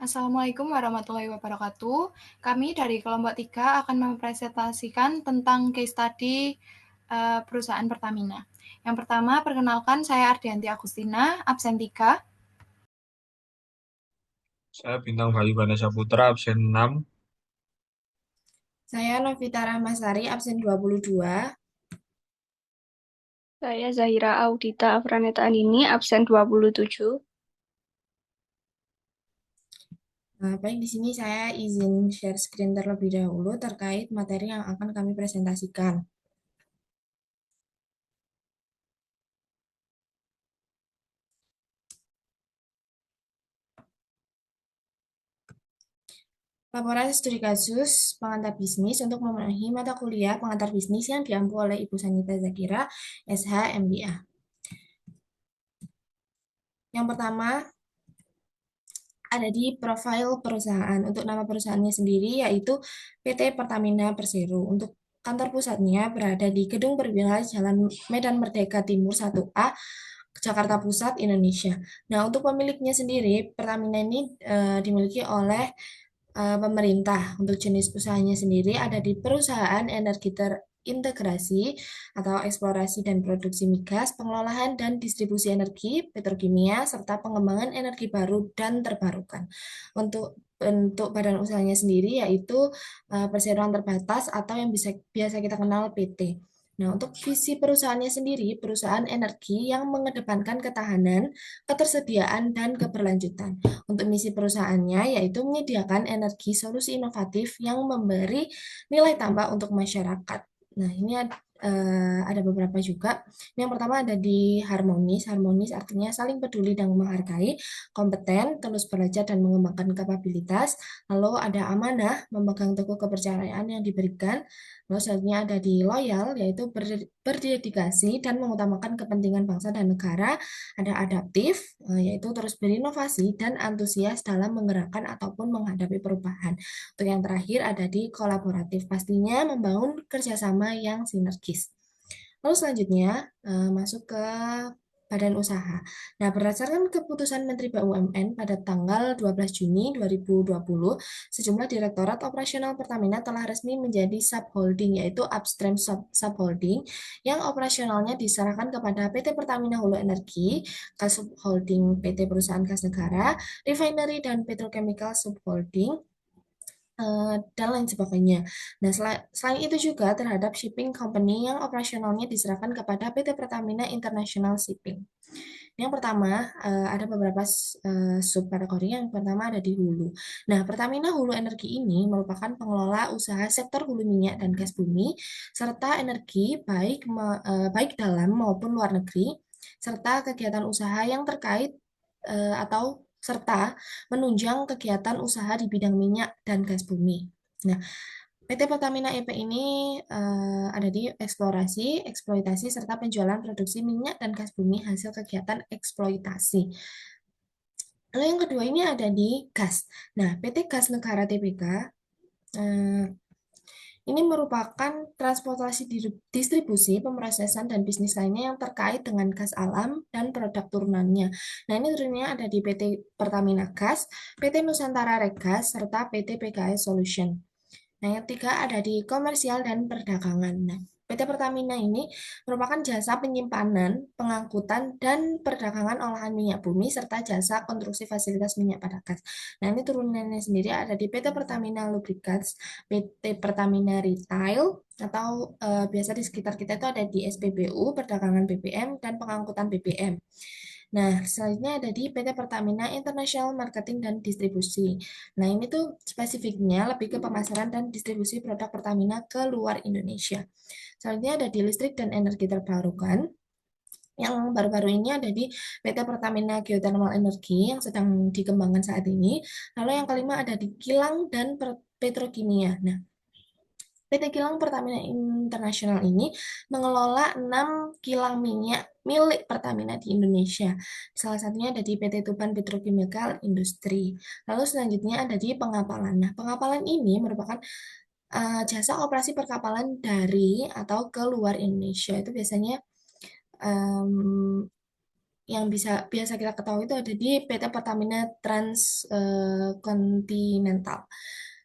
Assalamualaikum warahmatullahi wabarakatuh. Kami dari kelompok 3 akan mempresentasikan tentang case study perusahaan Pertamina. Yang pertama, perkenalkan saya Ardianti Agustina, absen 3. Saya Bintang Bayu Ganesha Putra, absen 6. Saya Novita Rahmasari, absen 22. Saya Zahira Audita Afraneta Andini, absen 27. Nah, baik di sini saya izin share screen terlebih dahulu terkait materi yang akan kami presentasikan. Laporan studi kasus pengantar bisnis untuk memenuhi mata kuliah pengantar bisnis yang diampu oleh Ibu Sanita Zakira, SH, MBA. Yang pertama, ada di profil perusahaan. Untuk nama perusahaannya sendiri yaitu PT Pertamina Persero. Untuk kantor pusatnya berada di Gedung Perwira Jalan Medan Merdeka Timur 1A, Jakarta Pusat, Indonesia. Nah, untuk pemiliknya sendiri, Pertamina ini dimiliki oleh pemerintah. Untuk jenis usahanya sendiri ada di perusahaan energi terintegrasi atau eksplorasi dan produksi migas, pengelolaan dan distribusi energi, petrokimia, serta pengembangan energi baru dan terbarukan. Untuk bentuk badan usahanya sendiri yaitu perseroan terbatas atau yang biasa kita kenal PT. Nah, untuk visi perusahaannya sendiri, perusahaan energi yang mengedepankan ketahanan, ketersediaan, dan keberlanjutan. Untuk misi perusahaannya yaitu menyediakan energi solusi inovatif yang memberi nilai tambah untuk masyarakat. Nah, ini ada beberapa juga. Yang pertama ada di harmonis. Harmonis artinya saling peduli dan menghargai, kompeten, terus belajar dan mengembangkan kapabilitas. Lalu ada amanah, memegang teguh kepercayaan yang diberikan. Lalu selanjutnya ada di loyal, yaitu berdedikasi dan mengutamakan kepentingan bangsa dan negara. Ada adaptif, yaitu terus berinovasi dan antusias dalam menggerakkan ataupun menghadapi perubahan. Untuk yang terakhir ada di kolaboratif, pastinya membangun kerjasama yang sinergis. Lalu selanjutnya masuk ke badan usaha. Nah, berdasarkan keputusan Menteri BUMN pada tanggal 12 Juni 2020, sejumlah direktorat operasional Pertamina telah resmi menjadi subholding, yaitu upstream subholding, yang operasionalnya diserahkan kepada PT Pertamina Hulu Energi, Subholding PT Perusahaan Gas Negara, Refinery dan Petrochemical Subholding, dan lain sebagainya. Nah, selain itu juga terhadap shipping company yang operasionalnya diserahkan kepada PT Pertamina International Shipping. Yang pertama, ada beberapa subkategori. Yang pertama ada di hulu. Nah, Pertamina Hulu Energi ini merupakan pengelola usaha sektor hulu minyak dan gas bumi, serta energi baik dalam maupun luar negeri, serta kegiatan usaha yang terkait atau serta menunjang kegiatan usaha di bidang minyak dan gas bumi. Nah, PT Pertamina EP ini ada di eksplorasi, eksploitasi, serta penjualan produksi minyak dan gas bumi hasil kegiatan eksploitasi. Lalu yang kedua ini ada di gas. Nah, PT Gas Negara Tbk ini merupakan transportasi distribusi, pemrosesan, dan bisnis lainnya yang terkait dengan gas alam dan produk turunannya. Nah, ini turunannya ada di PT Pertamina Gas, PT Nusantara Regas, serta PT PKS Solution. Nah, yang ketiga ada di komersial dan perdagangan. Nah, PT Pertamina ini merupakan jasa penyimpanan, pengangkutan, dan perdagangan olahan minyak bumi, serta jasa konstruksi fasilitas minyak pada gas. Nah, ini turunannya sendiri ada di PT Pertamina Lubricants, PT Pertamina Retail, atau biasa di sekitar kita itu ada di SPBU, perdagangan BBM, dan pengangkutan BBM. Nah, selanjutnya ada di PT Pertamina International Marketing dan Distribusi. Nah, ini tuh spesifiknya lebih ke pemasaran dan distribusi produk Pertamina ke luar Indonesia. Selanjutnya ada di listrik dan energi terbarukan. Yang baru-baru ini ada di PT Pertamina Geothermal Energy yang sedang dikembangkan saat ini. Lalu yang kelima ada di kilang dan petrokimia. Nah, PT Kilang Pertamina Internasional ini mengelola 6 kilang minyak milik Pertamina di Indonesia. Salah satunya ada di PT Tuban Petrochemical Industry. Lalu selanjutnya ada di pengapalan. Nah, pengapalan ini merupakan jasa operasi perkapalan dari atau ke luar Indonesia. Itu biasanya em, yang biasa kita ketahui itu ada di PT Pertamina Transkontinental.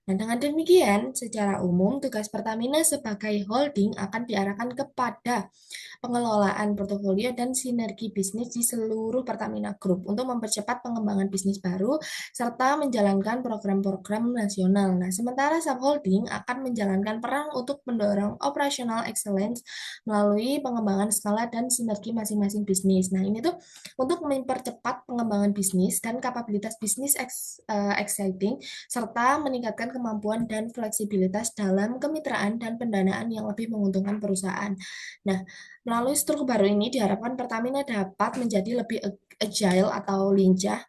Nah, dengan demikian, secara umum tugas Pertamina sebagai holding akan diarahkan kepada pengelolaan portofolio dan sinergi bisnis di seluruh Pertamina Group untuk mempercepat pengembangan bisnis baru serta menjalankan program-program nasional. Nah, sementara subholding akan menjalankan peran untuk mendorong operational excellence melalui pengembangan skala dan sinergi masing-masing bisnis. Nah, ini tuh untuk mempercepat pengembangan bisnis dan kapabilitas bisnis exciting serta meningkatkan kemampuan dan fleksibilitas dalam kemitraan dan pendanaan yang lebih menguntungkan perusahaan. Nah, melalui struktur baru ini diharapkan Pertamina dapat menjadi lebih agile atau lincah,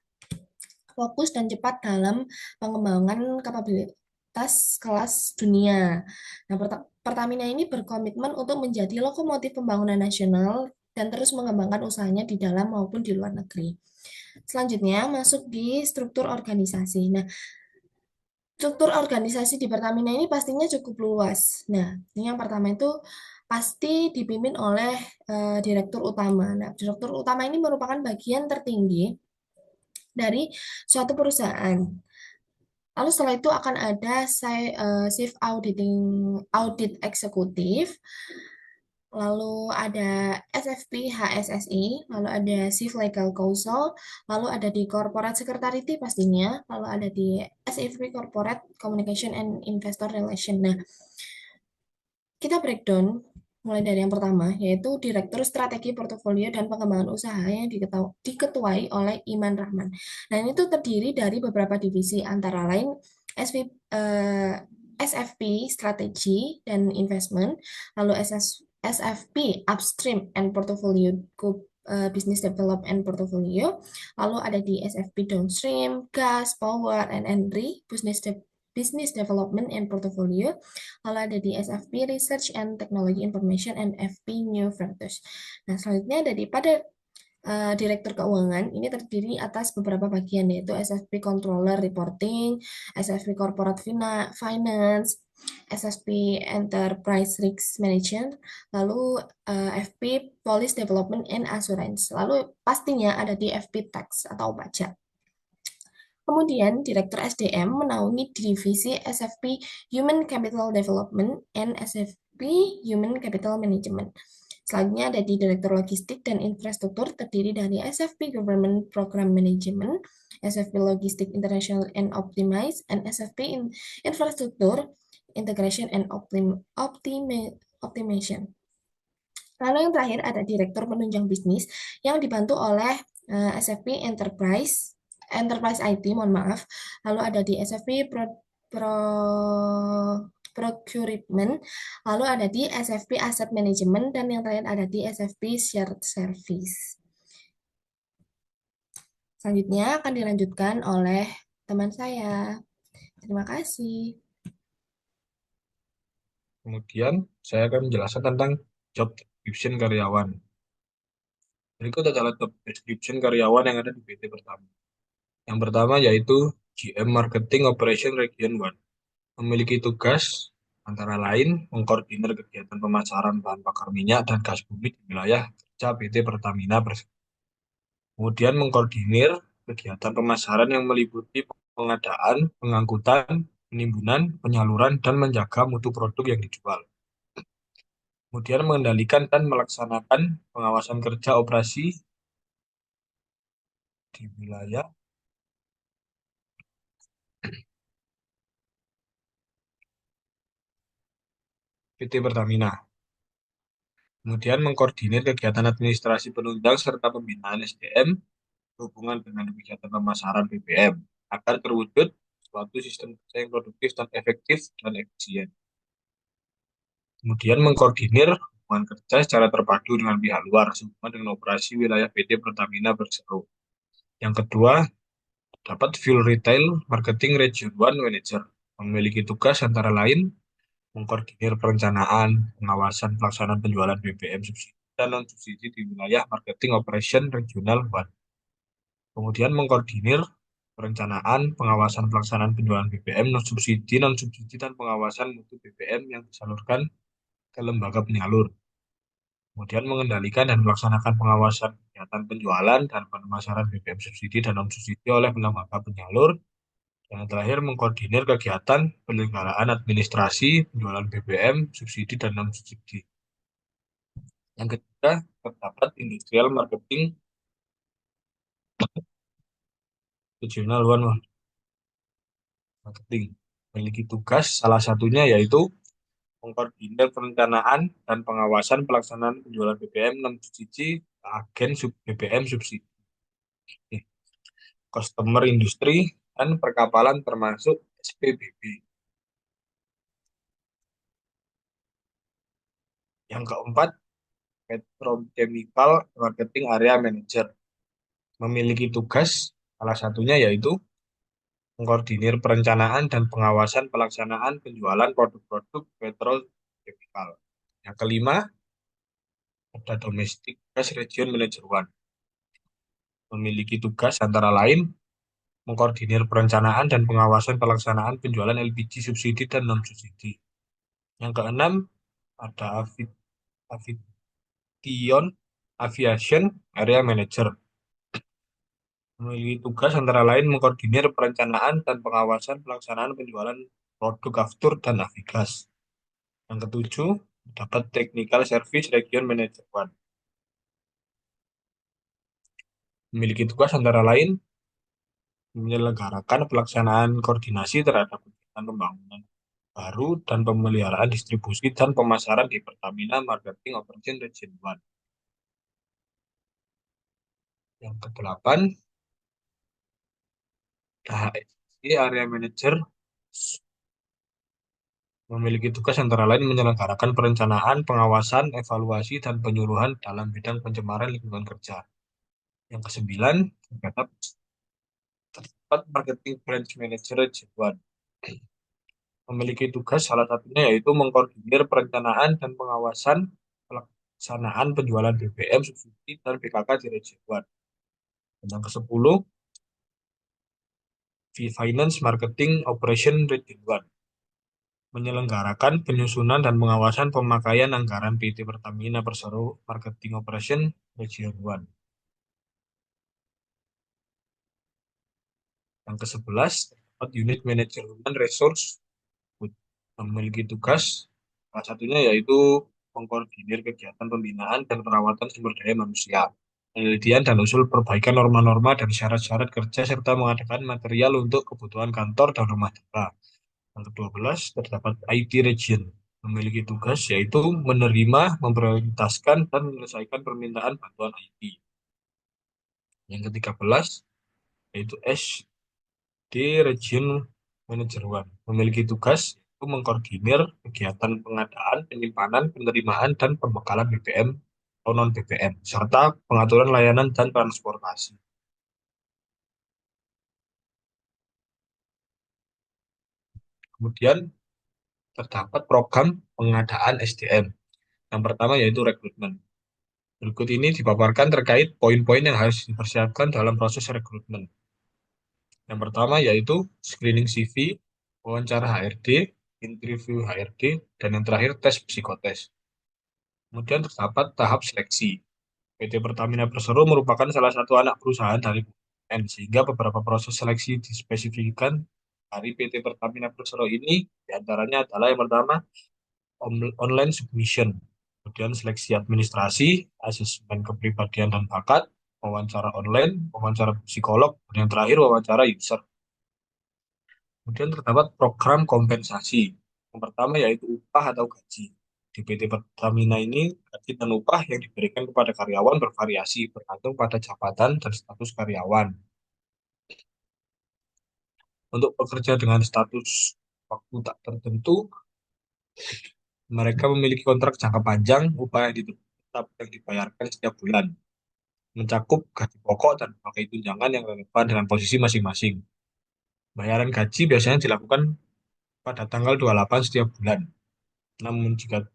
fokus dan cepat dalam pengembangan kapabilitas kelas dunia. Nah, Pertamina ini berkomitmen untuk menjadi lokomotif pembangunan nasional dan terus mengembangkan usahanya di dalam maupun di luar negeri. Selanjutnya masuk di struktur organisasi. Nah, struktur organisasi di Pertamina ini pastinya cukup luas. Nah, ini yang pertama itu pasti dipimpin oleh direktur utama. Nah, direktur utama ini merupakan bagian tertinggi dari suatu perusahaan. Lalu setelah itu akan ada Chief Audit Eksekutif, lalu ada SFP HSSI, lalu ada Chief Legal Counsel, lalu ada di Corporate Secretary pastinya, lalu ada di SFP Corporate Communication and Investor Relation. Nah, kita breakdown mulai dari yang pertama, yaitu Direktur Strategi Portofolio dan Pengembangan Usaha yang diketuai oleh Iman Rahman. Nah, ini tuh terdiri dari beberapa divisi, antara lain SFP Strategi dan Investment, lalu SFP Upstream and Portfolio Business Development and Portfolio, lalu ada di SFP Downstream, Gas, Power, and Energy, Business Development and Portfolio, lalu ada di SFP Research and Technology Information and FP New Ventures. Nah, selanjutnya ada pada Direktur Keuangan, ini terdiri atas beberapa bagian, yaitu SFP Controller Reporting, SFP Corporate Finance, SFP Enterprise Risk Management, lalu FP Policy Development and Assurance, lalu pastinya ada di FP Tax atau pajak. Kemudian, Direktur SDM menaungi divisi SFP Human Capital Development and SFP Human Capital Management. Selanjutnya ada di Direktur Logistik dan Infrastruktur, terdiri dari SFP Government Program Management, SFP Logistik International and Optimize, and SFP Infrastruktur Integration and Optimization. Lalu yang terakhir ada Direktur Penunjang Bisnis yang dibantu oleh SFP Enterprise IT, mohon maaf. Lalu ada di SFP Procurement, lalu ada di SFP Asset Management, dan yang terakhir ada di SFP Shared Service. Selanjutnya akan dilanjutkan oleh teman saya. Terima kasih. Kemudian saya akan menjelaskan tentang job description karyawan. Berikut adalah job description karyawan yang ada di PT Pertamina. Yang pertama yaitu GM Marketing Operation Region 1. Memiliki tugas antara lain mengkoordinir kegiatan pemasaran bahan bakar minyak dan gas bumi di wilayah kerja PT Pertamina Persero. Kemudian mengkoordinir kegiatan pemasaran yang meliputi pengadaan, pengangkutan, penimbunan, penyaluran, dan menjaga mutu produk yang dijual. Kemudian mengendalikan dan melaksanakan pengawasan kerja operasi di wilayah PT Pertamina. Kemudian mengkoordinir kegiatan administrasi penunjang serta pembinaan SDM berhubungan dengan kegiatan pemasaran BBM agar terwujud suatu sistem kerja yang produktif dan efektif dan efisien. Kemudian mengkoordinir hubungan kerja secara terpadu dengan pihak luar sehubungan dengan operasi wilayah PT Pertamina Persero. Yang kedua, dapat Fuel Retail Marketing Region 1 Manager, memiliki tugas antara lain mengkoordinir perencanaan, pengawasan pelaksanaan penjualan BBM subsidi dan non-subsidi di wilayah Marketing Operation Regional 1. Kemudian mengkoordinir perencanaan, pengawasan pelaksanaan penjualan BBM non-subsidi dan pengawasan mutu BBM yang disalurkan ke lembaga penyalur. Kemudian mengendalikan dan melaksanakan pengawasan kegiatan penjualan dan pemasaran BBM subsidi dan non-subsidi oleh lembaga penyalur. Dan yang terakhir, mengkoordinir kegiatan penyelenggaraan administrasi penjualan BBM subsidi dan non-subsidi. Yang ketiga, terdapat industrial marketing regional one marketing. Memiliki tugas salah satunya yaitu mengkoordinir perencanaan dan pengawasan pelaksanaan penjualan BBM non-subsidi ke agen BBM subsidi, customer industri, dan perkapalan termasuk SPBB. Yang keempat, petrochemical marketing area manager. Memiliki tugas salah satunya yaitu mengkoordinir perencanaan dan pengawasan pelaksanaan penjualan produk-produk petrochemical. Yang kelima, ada domestic gas region manager one. Memiliki tugas antara lain mengkoordinir perencanaan dan pengawasan pelaksanaan penjualan LPG subsidi dan non-subsidi. Yang keenam, ada Aviation Area Manager. Memiliki tugas antara lain mengkoordinir perencanaan dan pengawasan pelaksanaan penjualan produk aftur dan Avigas. Yang ketujuh, dapat Technical Service Region Manager one. Memiliki tugas antara lain menyelenggarakan pelaksanaan koordinasi terhadap kegiatan pembangunan baru dan pemeliharaan distribusi dan pemasaran di Pertamina Marketing Operation Region 1. Yang kedelapan, HSE Area Manager memiliki tugas antara lain menyelenggarakan perencanaan, pengawasan, evaluasi, dan penyuluhan dalam bidang pencemaran lingkungan kerja. Yang kesembilan, terdapat Marketing Branch Manager Region 1. Memiliki tugas salah satunya yaitu mengkoordinir perencanaan dan pengawasan pelaksanaan penjualan BBM subsidi dan PKK di Region 1. Dan yang ke-10, Finance Marketing Operation Region 1. Menyelenggarakan penyusunan dan pengawasan pemakaian anggaran PT Pertamina Persero Marketing Operation Region 1. Yang ke-11, terdapat Unit Manager Human Resource memiliki tugas salah satunya yaitu mengkoordinir kegiatan pembinaan dan perawatan sumber daya manusia, penelitian dan usul perbaikan norma-norma dan syarat-syarat kerja serta mengadakan material untuk kebutuhan kantor dan rumah tangga. Yang ke-12, terdapat IT Region memiliki tugas yaitu menerima, memprioritaskan dan menyelesaikan permintaan bantuan IT. Yang ke-13 yaitu SD Region Manager One memiliki tugas yaitu mengkoordinir kegiatan pengadaan, penyimpanan, penerimaan, dan pembekalan BBM atau non-BBM, serta pengaturan layanan dan transportasi. Kemudian terdapat program pengadaan SDM. Yang pertama yaitu rekrutmen. Berikut ini dipaparkan terkait poin-poin yang harus dipersiapkan dalam proses rekrutmen. Yang pertama yaitu screening CV, wawancara HRD, interview HRD, dan yang terakhir tes psikotes. Kemudian terdapat tahap seleksi. PT Pertamina Persero merupakan salah satu anak perusahaan dari BUMN, sehingga beberapa proses seleksi dispesifikkan dari PT Pertamina Persero ini, diantaranya adalah yang pertama, online submission, kemudian seleksi administrasi, asesmen kepribadian dan bakat, wawancara online, wawancara psikolog, dan yang terakhir wawancara user. Kemudian terdapat program kompensasi. Yang pertama yaitu upah atau gaji. Di PT Pertamina ini, gaji dan upah yang diberikan kepada karyawan bervariasi bergantung pada jabatan dan status karyawan. Untuk pekerja dengan status waktu tak tertentu, mereka memiliki kontrak jangka panjang, upah yang tetap yang dibayarkan setiap bulan, mencakup gaji pokok dan berbagai tunjangan yang relevan dengan posisi masing-masing. Bayaran gaji biasanya dilakukan pada tanggal 28 setiap bulan. Namun jika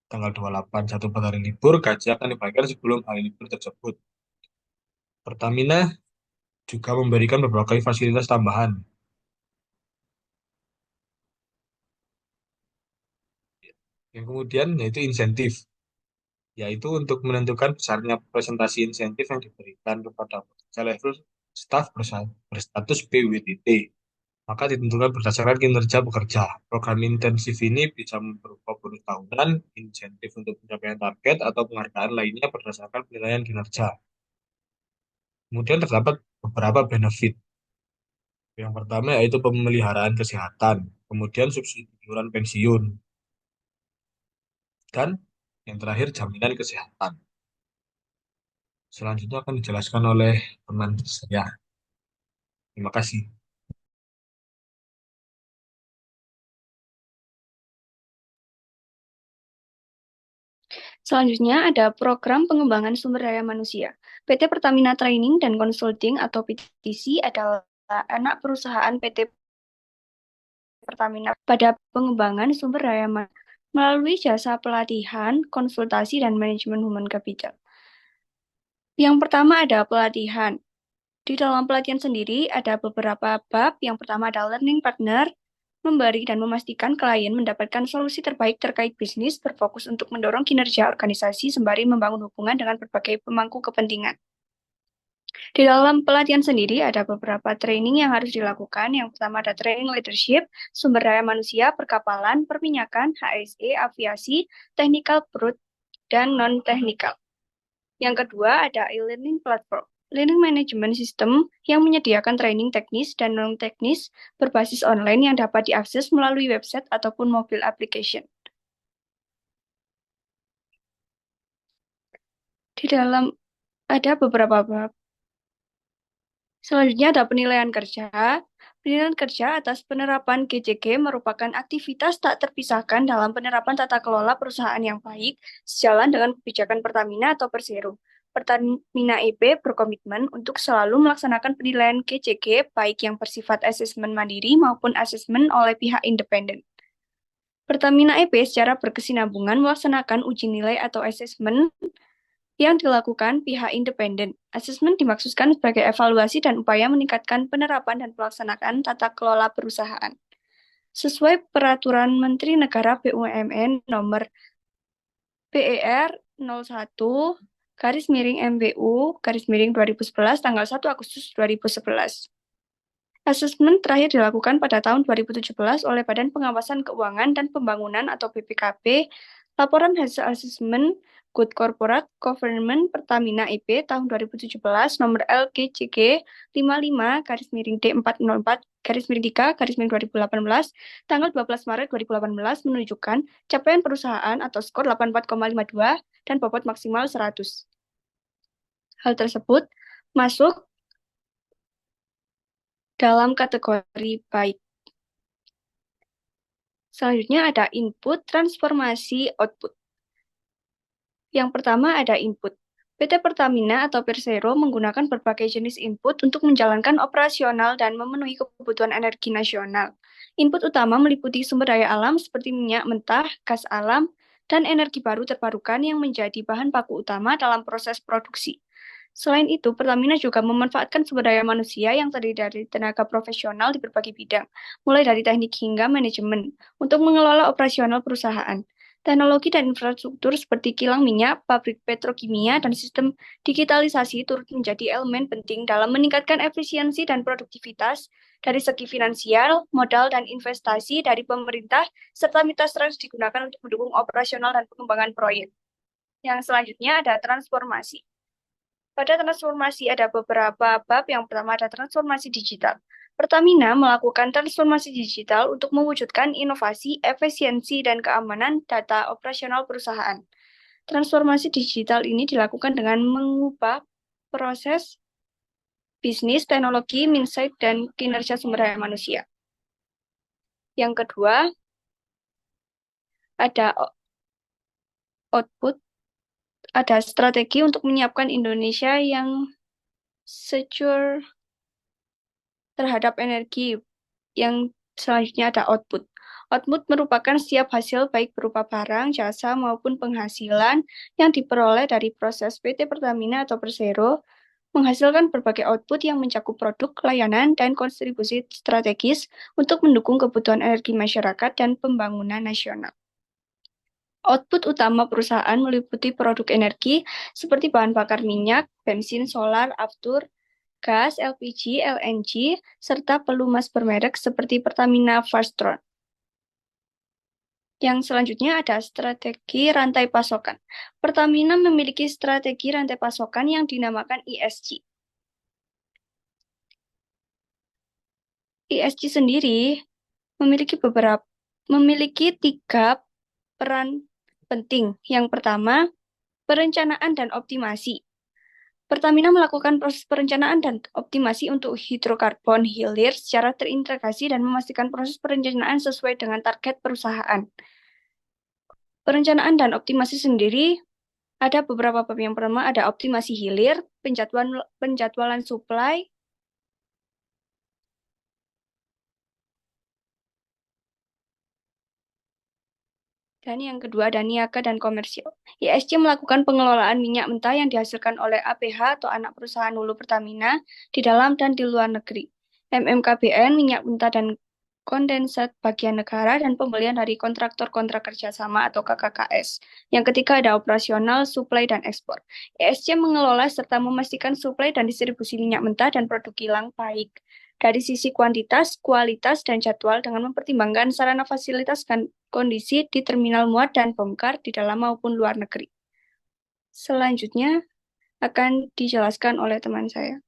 tanggal 28 jatuh pada hari libur, gaji akan dibayarkan sebelum hari libur tersebut. Pertamina juga memberikan berbagai fasilitas tambahan. Yang kemudian yaitu insentif. yaitu untuk menentukan besarnya presentasi insentif yang diberikan kepada pekerja level staf berstatus PWTT. Maka ditentukan berdasarkan kinerja pekerja. Program intensif ini bisa berupa bonus tahunan, insentif untuk pencapaian target, atau penghargaan lainnya berdasarkan penilaian kinerja. Kemudian terdapat beberapa benefit. Yang pertama yaitu pemeliharaan kesehatan, kemudian subsidi iuran pensiun, dan yang terakhir jaminan kesehatan. Selanjutnya akan dijelaskan oleh teman saya. Terima kasih. Selanjutnya ada program pengembangan sumber daya manusia. PT Pertamina Training dan Consulting atau PTC adalah anak perusahaan PT Pertamina pada pengembangan sumber daya manusia melalui jasa pelatihan, konsultasi, dan manajemen human capital. Yang pertama ada pelatihan. Di dalam pelatihan sendiri ada beberapa bab. Yang pertama adalah learning partner, memberi dan memastikan klien mendapatkan solusi terbaik terkait bisnis, berfokus untuk mendorong kinerja organisasi sembari membangun hubungan dengan berbagai pemangku kepentingan. Di dalam pelatihan sendiri ada beberapa training yang harus dilakukan. Yang pertama ada training leadership, sumber daya manusia, perkapalan, perminyakan, HSE, aviasi, technical brut, dan non-technical. Yang kedua ada e-learning platform, learning management system yang menyediakan training teknis dan non-teknis berbasis online yang dapat diakses melalui website ataupun mobile application. Di dalam ada beberapa bab. Selanjutnya ada penilaian kerja. Penilaian kerja atas penerapan GCG merupakan aktivitas tak terpisahkan dalam penerapan tata kelola perusahaan yang baik sejalan dengan kebijakan Pertamina atau Persero. Pertamina EP berkomitmen untuk selalu melaksanakan penilaian GCG baik yang bersifat asesmen mandiri maupun asesmen oleh pihak independen. Pertamina EP secara berkesinambungan melaksanakan uji nilai atau asesmen yang dilakukan pihak independen. Asesmen dimaksudkan sebagai evaluasi dan upaya meningkatkan penerapan dan pelaksanaan tata kelola perusahaan. Sesuai Peraturan Menteri Negara BUMN nomor PER 01 MBU 2011 tanggal 1 Agustus 2011. Asesmen terakhir dilakukan pada tahun 2017 oleh Badan Pengawasan Keuangan dan Pembangunan atau BPKP. Laporan hasil asesmen Good Corporate Governance Pertamina EP tahun 2017 nomor LGCG 55-D404-3-2018 tanggal 12 Maret 2018 menunjukkan capaian perusahaan atau skor 84,52 dan bobot maksimal 100. Hal tersebut masuk dalam kategori baik. Selanjutnya ada input, transformasi, output. Yang pertama ada input. PT Pertamina atau Persero menggunakan berbagai jenis input untuk menjalankan operasional dan memenuhi kebutuhan energi nasional. Input utama meliputi sumber daya alam seperti minyak mentah, gas alam, dan energi baru terbarukan yang menjadi bahan baku utama dalam proses produksi. Selain itu, Pertamina juga memanfaatkan sumber daya manusia yang terdiri dari tenaga profesional di berbagai bidang, mulai dari teknik hingga manajemen, untuk mengelola operasional perusahaan. Teknologi dan infrastruktur seperti kilang minyak, pabrik petrokimia, dan sistem digitalisasi turut menjadi elemen penting dalam meningkatkan efisiensi dan produktivitas dari segi finansial, modal, dan investasi dari pemerintah, serta mitas trans digunakan untuk mendukung operasional dan pengembangan proyek. Yang selanjutnya ada transformasi. Pada transformasi ada beberapa bab. Yang pertama ada transformasi digital. Pertamina melakukan transformasi digital untuk mewujudkan inovasi, efisiensi, dan keamanan data operasional perusahaan. Transformasi digital ini dilakukan dengan mengubah proses bisnis, teknologi, mindset, dan kinerja sumber daya manusia. Yang kedua, ada output. Ada strategi untuk menyiapkan Indonesia yang secure terhadap energi. Yang selanjutnya ada output. Output merupakan setiap hasil baik berupa barang, jasa, maupun penghasilan yang diperoleh dari proses PT Pertamina atau Persero, menghasilkan berbagai output yang mencakup produk, layanan, dan kontribusi strategis untuk mendukung kebutuhan energi masyarakat dan pembangunan nasional. Output utama perusahaan meliputi produk energi seperti bahan bakar minyak, bensin, solar, aftur, gas, LPG, LNG, serta pelumas bermerek seperti Pertamina Fastron. Yang selanjutnya ada strategi rantai pasokan. Pertamina memiliki strategi rantai pasokan yang dinamakan ESG. ESG sendiri memiliki 3 peran penting. Yang pertama, perencanaan dan optimasi. Pertamina melakukan proses perencanaan dan optimasi untuk hidrokarbon hilir secara terintegrasi dan memastikan proses perencanaan sesuai dengan target perusahaan. Perencanaan dan optimasi sendiri ada beberapa bab. Yang pertama ada optimasi hilir, penjadwalan supply, dan yang kedua ada niaga dan komersial. ESG melakukan pengelolaan minyak mentah yang dihasilkan oleh APH atau anak perusahaan hulu Pertamina di dalam dan di luar negeri. MMKBN, minyak mentah dan kondensat bagian negara, dan pembelian dari kontraktor kontrak kerjasama atau KKKS. Yang ketiga ada operasional, suplai, dan ekspor. ESG mengelola serta memastikan suplai dan distribusi minyak mentah dan produk kilang baik dari sisi kuantitas, kualitas, dan jadwal dengan mempertimbangkan sarana fasilitas dan kondisi di terminal muat dan bongkar di dalam maupun luar negeri. Selanjutnya akan dijelaskan oleh teman saya.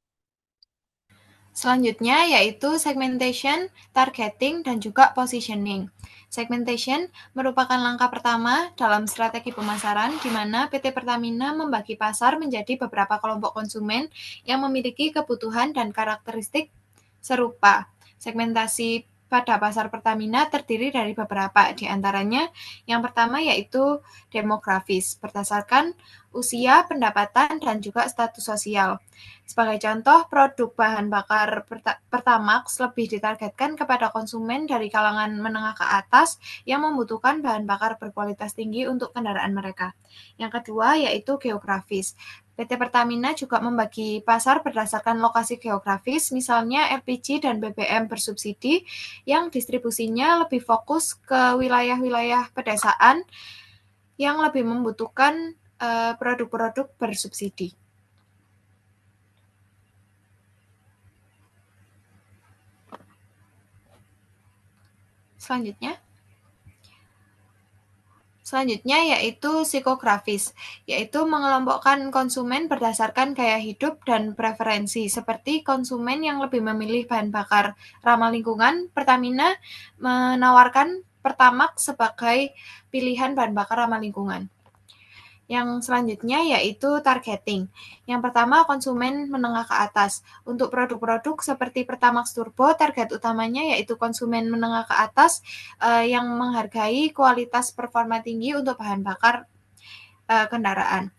Selanjutnya yaitu segmentation, targeting, dan juga positioning. Segmentation merupakan langkah pertama dalam strategi pemasaran di mana PT Pertamina membagi pasar menjadi beberapa kelompok konsumen yang memiliki kebutuhan dan karakteristik serupa. Segmentasi pada pasar Pertamina terdiri dari beberapa, di antaranya yang pertama yaitu demografis, berdasarkan usia, pendapatan, dan juga status sosial. Sebagai contoh, produk bahan bakar Pertamax lebih ditargetkan kepada konsumen dari kalangan menengah ke atas yang membutuhkan bahan bakar berkualitas tinggi untuk kendaraan mereka. Yang kedua yaitu geografis. PT Pertamina juga membagi pasar berdasarkan lokasi geografis, misalnya LPG dan BBM bersubsidi yang distribusinya lebih fokus ke wilayah-wilayah pedesaan yang lebih membutuhkan produk-produk bersubsidi. Selanjutnya yaitu psikografis, yaitu mengelompokkan konsumen berdasarkan gaya hidup dan preferensi, seperti konsumen yang lebih memilih bahan bakar ramah lingkungan. Pertamina menawarkan Pertamax sebagai pilihan bahan bakar ramah lingkungan. Yang selanjutnya yaitu targeting. Yang pertama, konsumen menengah ke atas. Untuk produk-produk seperti Pertamax Turbo, target utamanya yaitu konsumen menengah ke atas yang menghargai kualitas performa tinggi untuk bahan bakar kendaraan.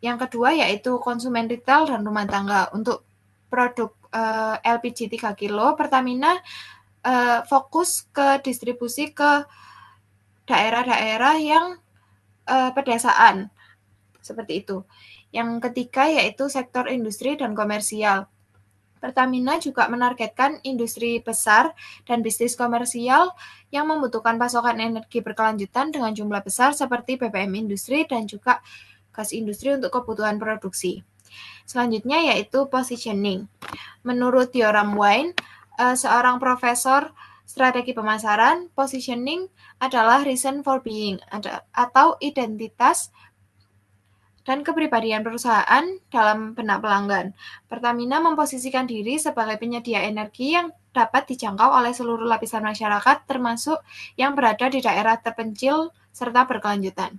Yang kedua yaitu konsumen retail dan rumah tangga. Untuk produk LPG 3 kilo, Pertamina fokus ke distribusi ke daerah-daerah yang pedesaan. Seperti itu. Yang ketiga yaitu sektor industri dan komersial. Pertamina juga menargetkan industri besar dan bisnis komersial yang membutuhkan pasokan energi berkelanjutan dengan jumlah besar seperti BBM industri dan juga gas industri untuk kebutuhan produksi. Selanjutnya yaitu positioning. Menurut Yoram Wine, seorang profesor strategi pemasaran, positioning adalah reason for being atau identitas dan kepribadian perusahaan dalam benak pelanggan. Pertamina memposisikan diri sebagai penyedia energi yang dapat dijangkau oleh seluruh lapisan masyarakat, termasuk yang berada di daerah terpencil serta berkelanjutan.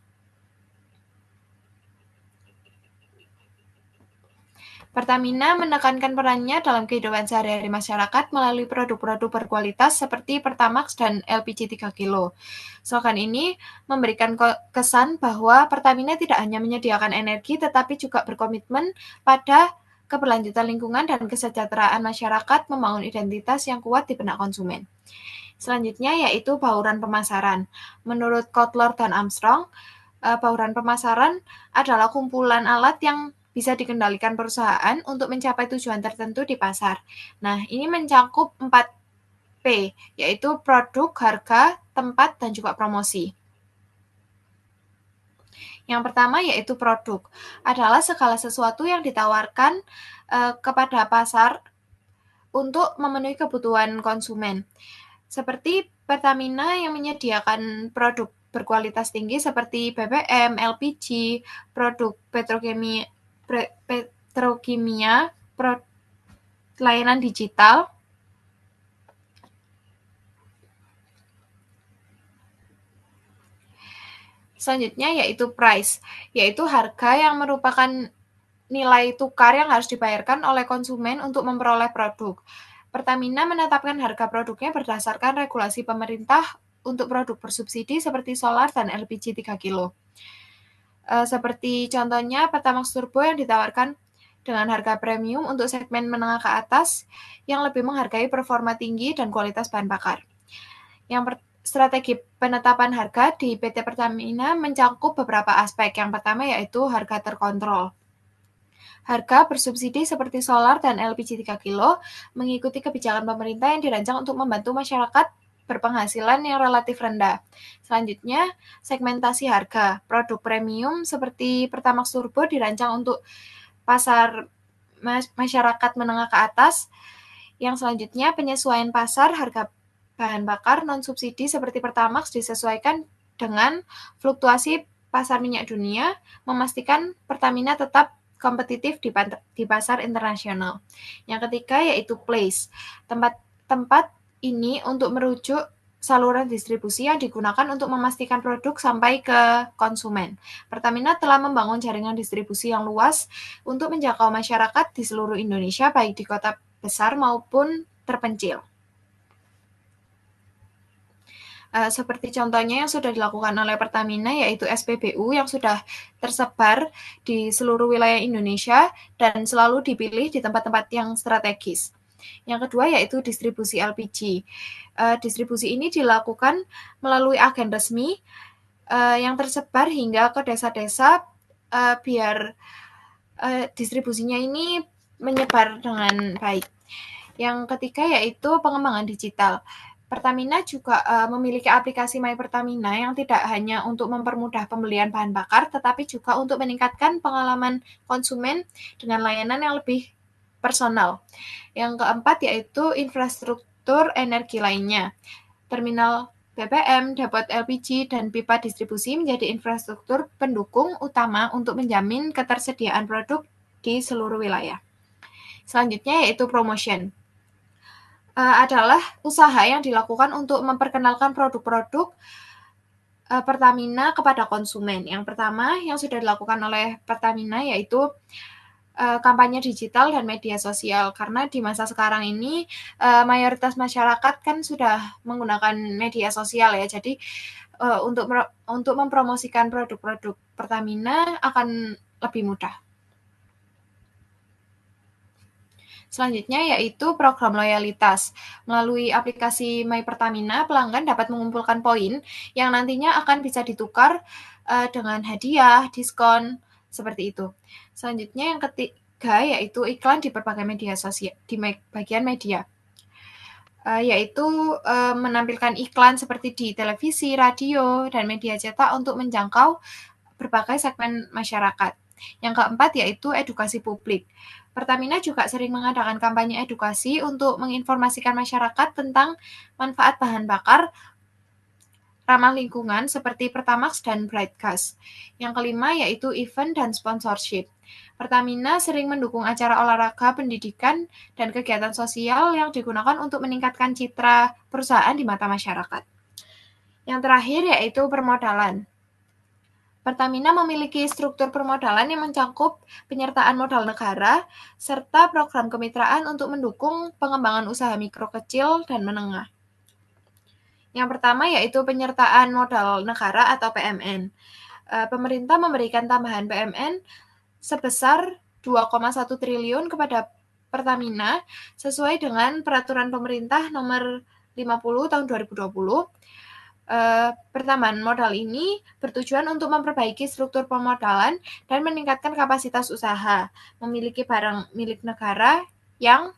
Pertamina menekankan perannya dalam kehidupan sehari-hari masyarakat melalui produk-produk berkualitas seperti Pertamax dan LPG 3 kilo. Slogan ini memberikan kesan bahwa Pertamina tidak hanya menyediakan energi tetapi juga berkomitmen pada keberlanjutan lingkungan dan kesejahteraan masyarakat, membangun identitas yang kuat di benak konsumen. Selanjutnya yaitu bauran pemasaran. Menurut Kotler dan Armstrong, bauran pemasaran adalah kumpulan alat yang bisa dikendalikan perusahaan untuk mencapai tujuan tertentu di pasar. Nah, ini mencakup 4P, yaitu produk, harga, tempat, dan juga promosi. Yang pertama yaitu produk, adalah segala sesuatu yang ditawarkan kepada pasar untuk memenuhi kebutuhan konsumen. Seperti Pertamina yang menyediakan produk berkualitas tinggi seperti BBM, LPG, produk petrokimia, layanan digital. Selanjutnya yaitu price, yaitu harga yang merupakan nilai tukar yang harus dibayarkan oleh konsumen untuk memperoleh produk. Pertamina menetapkan harga produknya berdasarkan regulasi pemerintah untuk produk bersubsidi seperti solar dan LPG 3 kilo. Seperti contohnya Pertamax Turbo yang ditawarkan dengan harga premium untuk segmen menengah ke atas yang lebih menghargai performa tinggi dan kualitas bahan bakar. Strategi penetapan harga di PT Pertamina mencakup beberapa aspek. Yang pertama yaitu harga terkontrol. Harga bersubsidi seperti solar dan LPG 3 kilo mengikuti kebijakan pemerintah yang dirancang untuk membantu masyarakat berpenghasilan yang relatif rendah. Selanjutnya, segmentasi harga. Produk premium seperti Pertamax Turbo dirancang untuk pasar masyarakat menengah ke atas. Yang selanjutnya, penyesuaian pasar harga bahan bakar non-subsidi seperti Pertamax disesuaikan dengan fluktuasi pasar minyak dunia, memastikan Pertamina tetap kompetitif di pasar internasional. Yang ketiga yaitu place. Tempat ini untuk merujuk saluran distribusi yang digunakan untuk memastikan produk sampai ke konsumen. Pertamina telah membangun jaringan distribusi yang luas untuk menjangkau masyarakat di seluruh Indonesia, baik di kota besar maupun terpencil. Seperti contohnya yang sudah dilakukan oleh Pertamina yaitu SPBU yang sudah tersebar di seluruh wilayah Indonesia dan selalu dipilih di tempat-tempat yang strategis. Yang kedua yaitu distribusi LPG. Distribusi ini dilakukan melalui agen resmi yang tersebar hingga ke desa-desa biar distribusinya ini menyebar dengan baik. Yang ketiga yaitu pengembangan digital. Pertamina juga memiliki aplikasi My Pertamina yang tidak hanya untuk mempermudah pembelian bahan bakar, tetapi juga untuk meningkatkan pengalaman konsumen dengan layanan yang lebih personal. Yang keempat yaitu infrastruktur energi lainnya. Terminal BBM, depot LPG, dan pipa distribusi menjadi infrastruktur pendukung utama untuk menjamin ketersediaan produk di seluruh wilayah. Selanjutnya yaitu promotion. Adalah usaha yang dilakukan untuk memperkenalkan produk-produk Pertamina kepada konsumen. Yang pertama yang sudah dilakukan oleh Pertamina yaitu kampanye digital dan media sosial. Karena di masa sekarang ini mayoritas masyarakat kan sudah menggunakan media sosial ya. Jadi untuk mempromosikan produk-produk Pertamina akan lebih mudah. Selanjutnya yaitu program loyalitas. Melalui aplikasi My Pertamina, pelanggan dapat mengumpulkan poin yang nantinya akan bisa ditukar dengan hadiah, diskon, seperti itu. Selanjutnya yang ketiga yaitu iklan di berbagai media sosial, di bagian media. Yaitu menampilkan iklan seperti di televisi, radio, dan media cetak untuk menjangkau berbagai segmen masyarakat. Yang keempat yaitu edukasi publik. Pertamina juga sering mengadakan kampanye edukasi untuk menginformasikan masyarakat tentang manfaat bahan bakar ramah lingkungan seperti Pertamax dan Brightgas. Yang kelima yaitu event dan sponsorship. Pertamina sering mendukung acara olahraga, pendidikan, dan kegiatan sosial yang digunakan untuk meningkatkan citra perusahaan di mata masyarakat. Yang terakhir yaitu permodalan. Pertamina memiliki struktur permodalan yang mencakup penyertaan modal negara serta program kemitraan untuk mendukung pengembangan usaha mikro, kecil, dan menengah. Yang pertama yaitu penyertaan modal negara atau PMN. Pemerintah memberikan tambahan PMN sebesar 2,1 triliun kepada Pertamina sesuai dengan peraturan pemerintah nomor 50 tahun 2020. Pertambahan modal ini bertujuan untuk memperbaiki struktur pemodalan dan meningkatkan kapasitas usaha, memiliki barang milik negara yang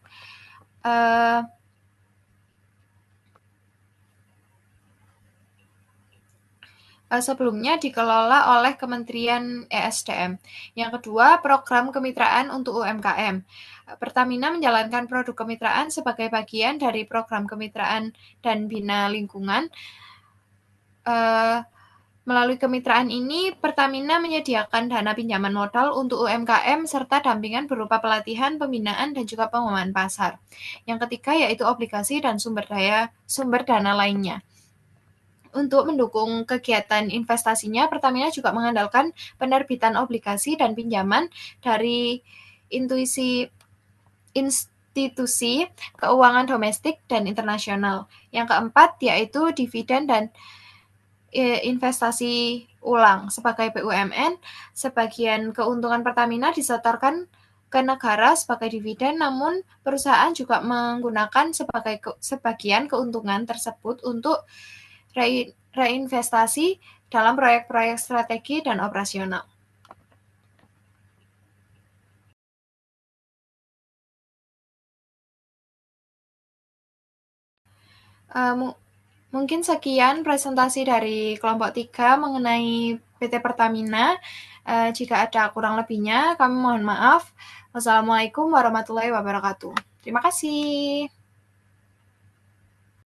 sebelumnya dikelola oleh Kementerian ESDM. Yang kedua, program kemitraan untuk UMKM. Pertamina menjalankan produk kemitraan sebagai bagian dari program kemitraan dan bina lingkungan. Melalui kemitraan ini, Pertamina menyediakan dana pinjaman modal untuk UMKM serta dampingan berupa pelatihan, pembinaan, dan juga pengembangan pasar. Yang ketiga yaitu obligasi dan sumber dana lainnya. Untuk mendukung kegiatan investasinya, Pertamina juga mengandalkan penerbitan obligasi dan pinjaman dari institusi keuangan domestik dan internasional. Yang keempat yaitu dividen dan investasi ulang. Sebagai BUMN, sebagian keuntungan Pertamina disetorkan ke negara sebagai dividen, namun perusahaan juga menggunakan sebagian keuntungan tersebut untuk reinvestasi dalam proyek-proyek strategi dan operasional. Mungkin sekian presentasi dari kelompok 3 mengenai PT Pertamina. Jika ada kurang lebihnya, kami mohon maaf. Wassalamualaikum warahmatullahi wabarakatuh. Terima kasih.